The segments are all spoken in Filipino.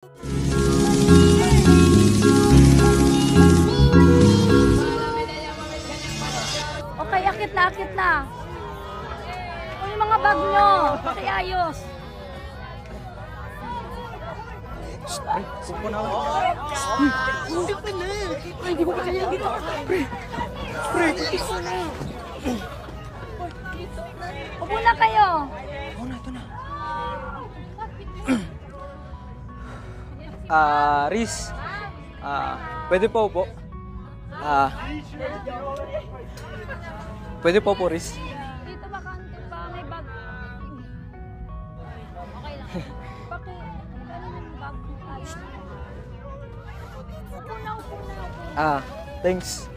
Okay, akit na. O yung mga bag nyo, pakiayos. Hindi ko kaya dito. Pre, ito na. Upo na kayo. Ito na. Riz. Pwede po po. Pwede po, Riz. Dito bakante pa, may bag. Okay lang. Ano yung bag? Upo na. Thanks.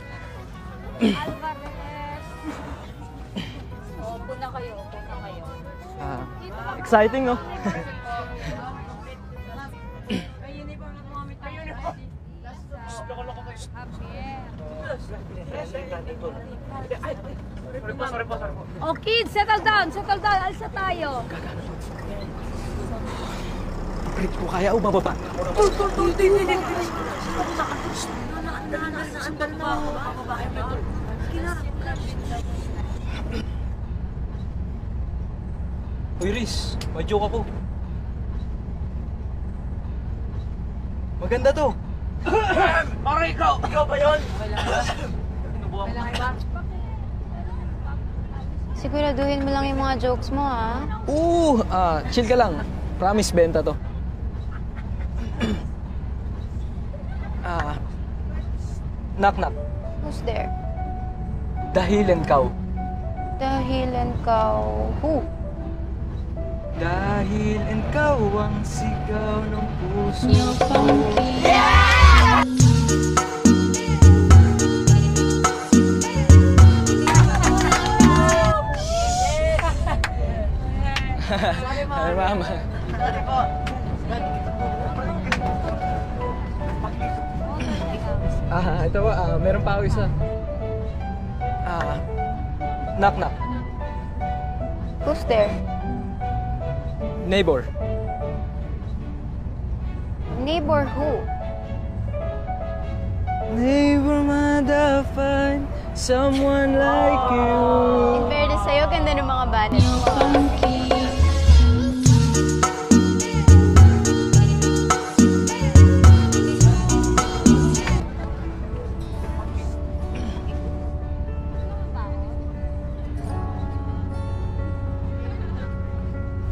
Alvarez. Upo na kayo. Exciting, no? Oh, kids, settle down. Alsa tayo. Pre, kung kaya o bababa. Uy, Riz, may joke ako. Maganda to. Parang ikaw ba yun? Siguraduhin mo lang yung mga jokes mo, ha? Chill ka lang. Promise, benta to. Knock. Who's there? Dahilan kau. Dahilan kau. Who? Dahil ikaw ang sigaw ng puso ko. Ay, mama. Ito ba? Meron pa ako isa. Knock. Who's there? Neighbor. Neighbor who? Neighbor, find someone like you. In fairness sa'yo, ganda ng mga banat mo.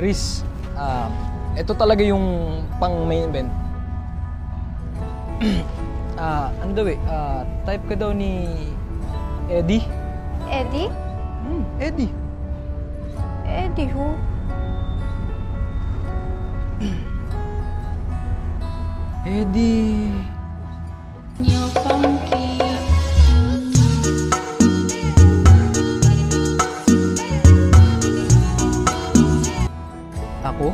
Riz, ito talaga yung pang main event. Ano daw type ka daw ni Eddie? Eddie? Eddie. Eddie who? Eddie. Ako?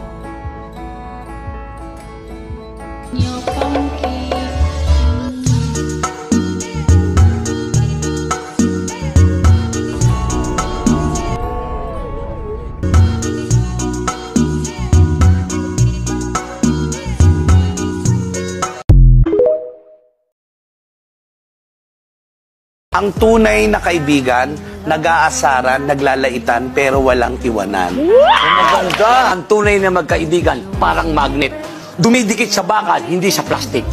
Ang tunay na kaibigan, nag-aasaran, naglalaitan, pero walang iwanan. Maganda! Ang tunay na magkaibigan, parang magnet. Dumidikit sa bakal, hindi sa plastic.